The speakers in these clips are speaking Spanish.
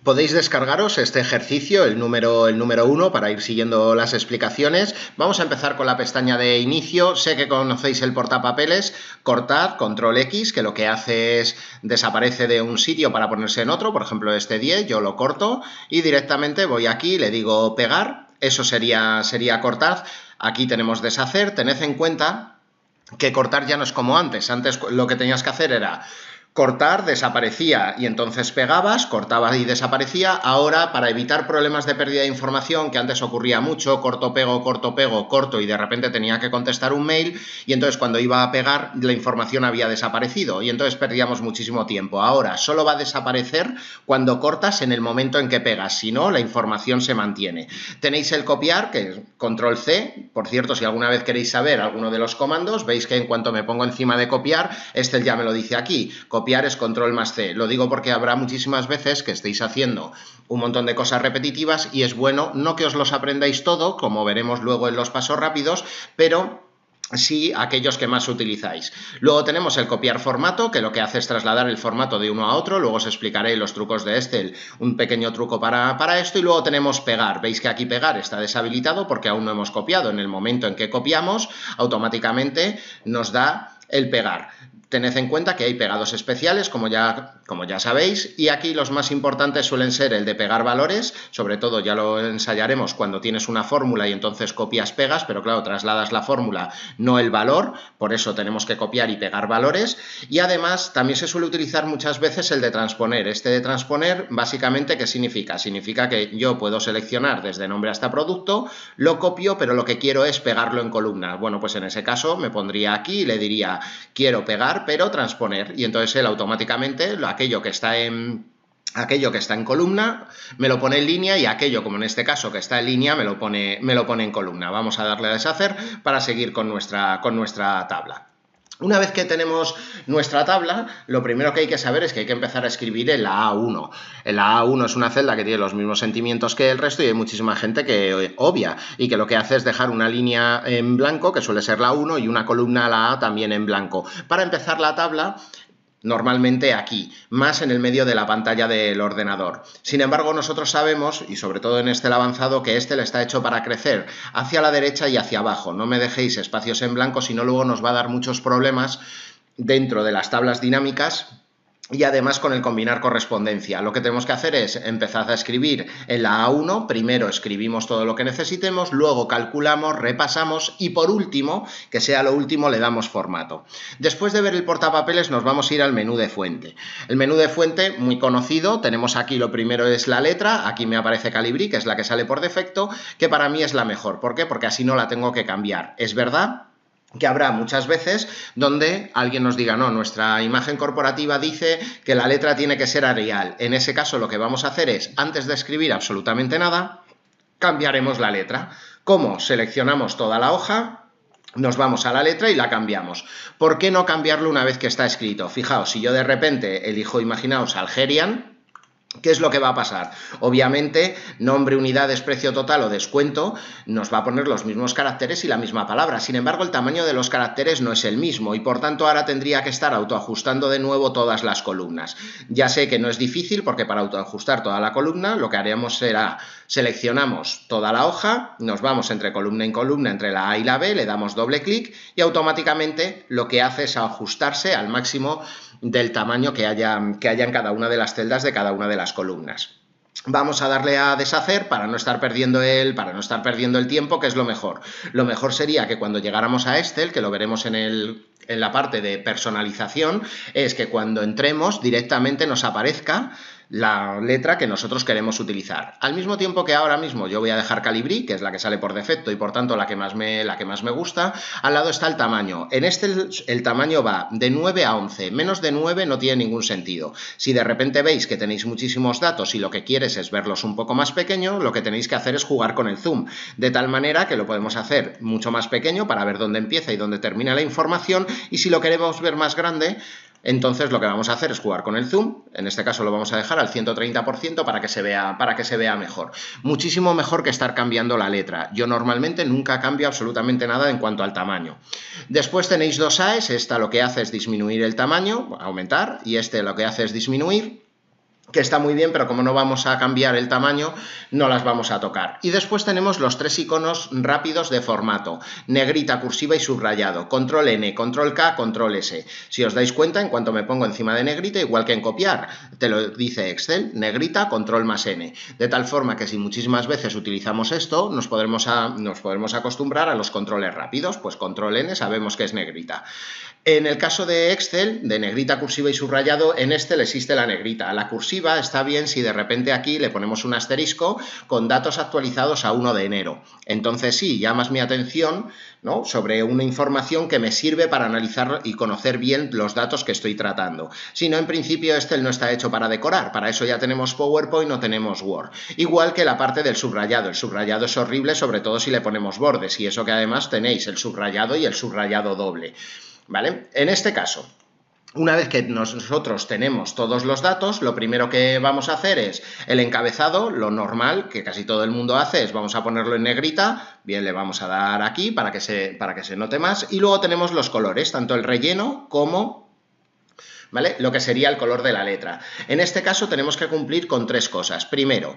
Podéis descargaros este ejercicio, el número 1, para ir siguiendo las explicaciones. Vamos a empezar con la pestaña de inicio. Sé que conocéis el portapapeles. Cortad, control X, que lo que hace es desaparece de un sitio para ponerse en otro. Por ejemplo, este 10, yo lo corto y directamente voy aquí, le digo pegar. Eso sería cortar. Aquí tenemos deshacer. Tened en cuenta que cortar ya no es como antes. Antes lo que tenías que hacer era cortar, desaparecía y entonces pegabas, cortaba y desaparecía. Ahora, para evitar problemas de pérdida de información, que antes ocurría mucho, corto, pego, corto y de repente tenía que contestar un mail y entonces cuando iba a pegar la información había desaparecido y entonces perdíamos muchísimo tiempo. Ahora solo va a desaparecer cuando cortas en el momento en que pegas, si no, la información se mantiene. Tenéis el copiar, que es control C. Por cierto, si alguna vez queréis saber alguno de los comandos, veis que en cuanto me pongo encima de copiar, este ya me lo dice aquí. Copiar es control más C. Lo digo porque habrá muchísimas veces que estéis haciendo un montón de cosas repetitivas y es bueno no que os los aprendáis todo, como veremos luego en los pasos rápidos, pero sí aquellos que más utilizáis. Luego tenemos el copiar formato, que lo que hace es trasladar el formato de uno a otro. Luego os explicaré los trucos de Excel, un pequeño truco para esto. Y luego tenemos pegar. Veis que aquí pegar está deshabilitado porque aún no hemos copiado. En el momento en que copiamos, automáticamente nos da el pegar. Tened en cuenta que hay pegados especiales, como ya sabéis, y aquí los más importantes suelen ser el de pegar valores, sobre todo ya lo ensayaremos cuando tienes una fórmula y entonces copias, pegas, pero claro, trasladas la fórmula, no el valor, por eso tenemos que copiar y pegar valores, y además también se suele utilizar muchas veces el de transponer. Este de transponer, básicamente, ¿qué significa? Significa que yo puedo seleccionar desde nombre hasta producto, lo copio, pero lo que quiero es pegarlo en columna. Bueno, pues en ese caso me pondría aquí y le diría, quiero pegar, pero transponer, y entonces él automáticamente aquello que está en columna me lo pone en línea y aquello, como en este caso que está en línea, me lo pone en columna. Vamos a darle a deshacer para seguir con nuestra tabla. Una vez que tenemos nuestra tabla, lo primero que hay que saber es que hay que empezar a escribir en la A1. En la A1 es una celda que tiene los mismos sentimientos que el resto y hay muchísima gente que obvia y que lo que hace es dejar una línea en blanco, que suele ser la 1, y una columna, la A, también en blanco. Para empezar la tabla, normalmente aquí, más en el medio de la pantalla del ordenador. Sin embargo, nosotros sabemos, y sobre todo en Excel avanzado, que Excel está hecho para crecer hacia la derecha y hacia abajo. No me dejéis espacios en blanco, sino luego nos va a dar muchos problemas dentro de las tablas dinámicas. Y además con el combinar correspondencia. Lo que tenemos que hacer es empezar a escribir en la A1, primero escribimos todo lo que necesitemos, luego calculamos, repasamos y por último, que sea lo último, le damos formato. Después de ver el portapapeles nos vamos a ir al menú de fuente. El menú de fuente, muy conocido, tenemos aquí lo primero es la letra, aquí me aparece Calibri, que es la que sale por defecto, que para mí es la mejor. ¿Por qué? Porque así no la tengo que cambiar. Es verdad que habrá muchas veces donde alguien nos diga, no, nuestra imagen corporativa dice que la letra tiene que ser Arial. En ese caso lo que vamos a hacer es, antes de escribir absolutamente nada, cambiaremos la letra. ¿Cómo? Seleccionamos toda la hoja, nos vamos a la letra y la cambiamos. ¿Por qué no cambiarlo una vez que está escrito? Fijaos, si yo de repente elijo, imaginaos, Algerian, ¿qué es lo que va a pasar? Obviamente, nombre, unidades, precio total o descuento nos va a poner los mismos caracteres y la misma palabra. Sin embargo, el tamaño de los caracteres no es el mismo y por tanto ahora tendría que estar autoajustando de nuevo todas las columnas. Ya sé que no es difícil porque para autoajustar toda la columna lo que haremos será seleccionamos toda la hoja, nos vamos entre columna y columna, entre la A y la B, le damos doble clic y automáticamente lo que hace es ajustarse al máximo del tamaño que haya en cada una de las celdas de cada una de las columnas. Vamos a darle a deshacer para no estar perdiendo el tiempo, que es lo mejor. Lo mejor sería que cuando llegáramos a Excel, que lo veremos en la parte de personalización, es que cuando entremos directamente nos aparezca la letra que nosotros queremos utilizar. Al mismo tiempo que ahora mismo yo voy a dejar Calibri, que es la que sale por defecto y por tanto la que más me gusta, al lado está el tamaño. En este el tamaño va de 9 a 11, menos de 9 no tiene ningún sentido. Si de repente veis que tenéis muchísimos datos y lo que quieres es verlos un poco más pequeños, lo que tenéis que hacer es jugar con el zoom, de tal manera que lo podemos hacer mucho más pequeño para ver dónde empieza y dónde termina la información, y si lo queremos ver más grande, entonces lo que vamos a hacer es jugar con el zoom. En este caso lo vamos a dejar al 130% para que se vea mejor. Muchísimo mejor que estar cambiando la letra. Yo normalmente nunca cambio absolutamente nada en cuanto al tamaño. Después tenéis dos AES. Esta lo que hace es disminuir el tamaño, aumentar, y este lo que hace es disminuir. que está muy bien, pero como no vamos a cambiar el tamaño, no las vamos a tocar. Y después tenemos los tres iconos rápidos de formato: negrita, cursiva y subrayado. Control N, Control K, Control S. Si os dais cuenta, en cuanto me pongo encima de negrita, igual que en copiar, te lo dice Excel, negrita, Control más N. De tal forma que si muchísimas veces utilizamos esto, nos podremos acostumbrar a los controles rápidos. Pues Control N sabemos que es negrita. En el caso de Excel, de negrita, cursiva y subrayado, en Excel existe la negrita. La cursiva está bien si de repente aquí le ponemos un asterisco con datos actualizados a 1 de enero. Entonces sí, llamas mi atención, ¿no?, sobre una información que me sirve para analizar y conocer bien los datos que estoy tratando. Si no, en principio Excel no está hecho para decorar, para eso ya tenemos PowerPoint, no tenemos Word. Igual que la parte del subrayado. El subrayado es horrible, sobre todo si le ponemos bordes, y eso que además tenéis el subrayado y el subrayado doble. ¿Vale? En este caso, una vez que nosotros tenemos todos los datos, lo primero que vamos a hacer es el encabezado. Lo normal, que casi todo el mundo hace, es vamos a ponerlo en negrita. Bien, le vamos a dar aquí para que se note más. Y luego tenemos los colores, tanto el relleno como, ¿vale?, lo que sería el color de la letra. En este caso tenemos que cumplir con tres cosas. Primero,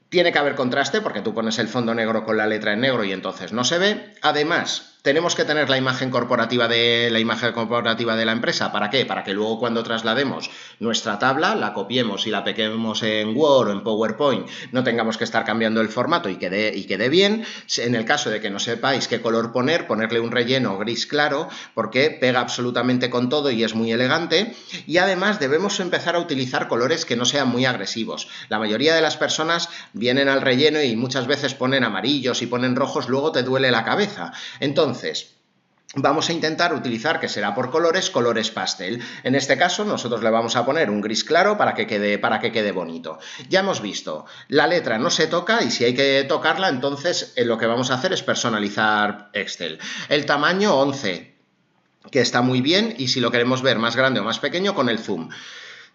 tiene que haber contraste, porque tú pones el fondo negro con la letra en negro y entonces no se ve. Además, tenemos que tener la imagen corporativa de la empresa. ¿Para qué? Para que luego, cuando traslademos nuestra tabla, la copiemos y la peguemos en Word o en PowerPoint, no tengamos que estar cambiando el formato y quede bien. En el caso de que no sepáis qué color ponerle un relleno gris claro, porque pega absolutamente con todo y es muy elegante. Y además debemos empezar a utilizar colores que no sean muy agresivos. La mayoría de las personas vienen al relleno y muchas veces ponen amarillos y ponen rojos, luego te duele la cabeza. Entonces, vamos a intentar utilizar, que será por colores pastel. En este caso nosotros le vamos a poner un gris claro para que quede bonito. Ya hemos visto, la letra no se toca, y si hay que tocarla, entonces lo que vamos a hacer es personalizar Excel. El tamaño 11, que está muy bien, y si lo queremos ver más grande o más pequeño, con el zoom.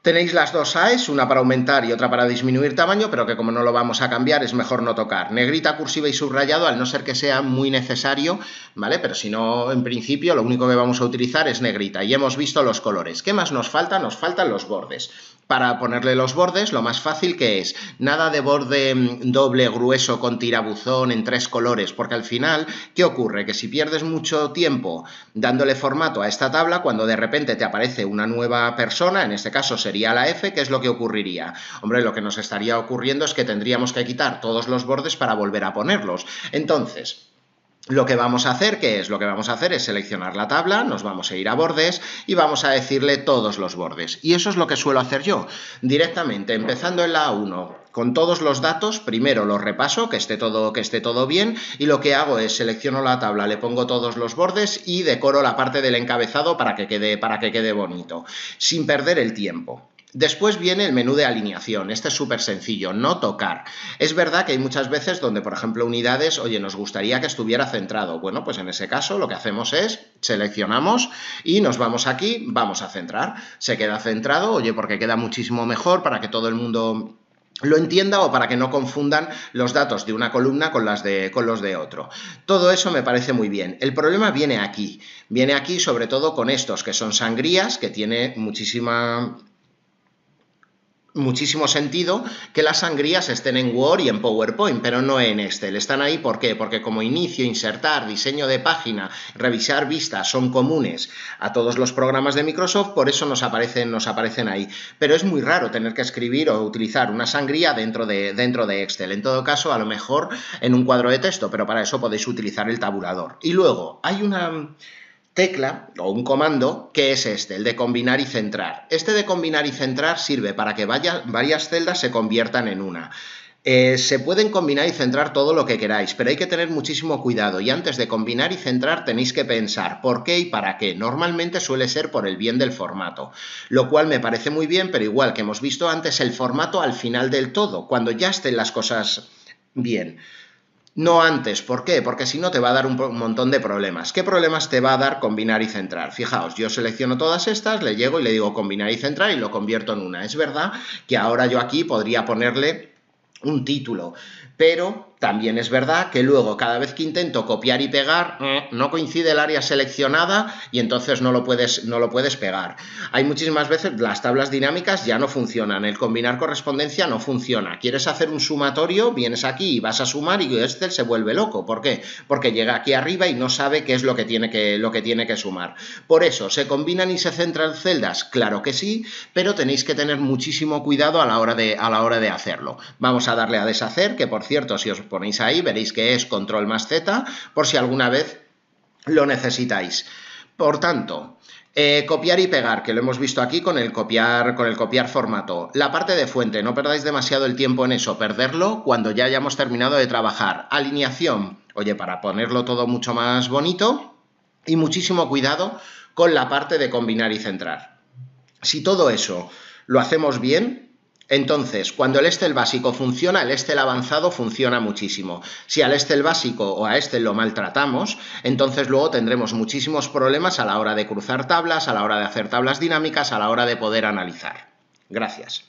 Tenéis las dos AES, una para aumentar y otra para disminuir tamaño, pero que como no lo vamos a cambiar es mejor no tocar. Negrita, cursiva y subrayado, al no ser que sea muy necesario, ¿vale? Pero si no, en principio lo único que vamos a utilizar es negrita. Y hemos visto los colores. ¿Qué más nos falta? Nos faltan los bordes. Para ponerle los bordes, lo más fácil que es, nada de borde doble grueso con tirabuzón en tres colores, porque al final, ¿qué ocurre? Que si pierdes mucho tiempo dándole formato a esta tabla, cuando de repente te aparece una nueva persona, en este caso sería la F, ¿qué es lo que ocurriría? Hombre, lo que nos estaría ocurriendo es que tendríamos que quitar todos los bordes para volver a ponerlos. Entonces, lo que vamos a hacer, ¿qué es? Lo que vamos a hacer es seleccionar la tabla, nos vamos a ir a bordes y vamos a decirle todos los bordes. Y eso es lo que suelo hacer yo. Directamente, empezando en la A1, con todos los datos, primero los repaso, que esté todo bien, y lo que hago es selecciono la tabla, le pongo todos los bordes y decoro la parte del encabezado para que quede bonito, sin perder el tiempo. Después viene el menú de alineación. Este es súper sencillo, no tocar. Es verdad que hay muchas veces donde, por ejemplo, unidades, oye, nos gustaría que estuviera centrado. Bueno, pues en ese caso lo que hacemos es seleccionamos y nos vamos aquí, vamos a centrar. Se queda centrado, oye, porque queda muchísimo mejor para que todo el mundo lo entienda o para que no confundan los datos de una columna con los de otro. Todo eso me parece muy bien. El problema viene aquí sobre todo con estos que son sangrías, que tiene muchísimo sentido que las sangrías estén en Word y en PowerPoint, pero no en Excel. Están ahí, ¿por qué? Porque como inicio, insertar, diseño de página, revisar vistas son comunes a todos los programas de Microsoft, por eso nos aparecen ahí. Pero es muy raro tener que escribir o utilizar una sangría dentro de Excel. En todo caso, a lo mejor en un cuadro de texto, pero para eso podéis utilizar el tabulador. Y luego hay una tecla o un comando que es el de combinar y centrar. Este de combinar y centrar sirve para que varias celdas se conviertan en una. Se pueden combinar y centrar todo lo que queráis, pero hay que tener muchísimo cuidado, y antes de combinar y centrar tenéis que pensar por qué y para qué. Normalmente suele ser por el bien del formato, lo cual me parece muy bien, pero igual que hemos visto antes, el formato al final del todo, cuando ya estén las cosas bien. No antes, ¿por qué? Porque si no te va a dar un montón de problemas. ¿Qué problemas te va a dar combinar y centrar? Fijaos, yo selecciono todas estas, le llego y le digo combinar y centrar y lo convierto en una. Es verdad que ahora yo aquí podría ponerle un título, pero También es verdad que luego cada vez que intento copiar y pegar no coincide el área seleccionada y entonces no lo puedes pegar. Hay muchísimas veces las tablas dinámicas ya no funcionan, el combinar correspondencia no funciona. Quieres hacer un sumatorio, vienes aquí y vas a sumar y Excel se vuelve loco. ¿Por qué? Porque llega aquí arriba y no sabe qué es lo que tiene que sumar. Por eso, ¿se combinan y se centran celdas? Claro que sí, pero tenéis que tener muchísimo cuidado a la hora de hacerlo. Vamos a darle a deshacer, que por cierto, si os ponéis ahí, veréis que es control más Z, por si alguna vez lo necesitáis. Por tanto, copiar y pegar, que lo hemos visto aquí con el copiar formato. La parte de fuente, no perdáis demasiado el tiempo en eso, perderlo cuando ya hayamos terminado de trabajar. Alineación, oye, para ponerlo todo mucho más bonito, y muchísimo cuidado con la parte de combinar y centrar. Si todo eso lo hacemos bien, entonces, cuando el Excel básico funciona, el Excel avanzado funciona muchísimo. Si al Excel básico o a Excel lo maltratamos, entonces luego tendremos muchísimos problemas a la hora de cruzar tablas, a la hora de hacer tablas dinámicas, a la hora de poder analizar. Gracias.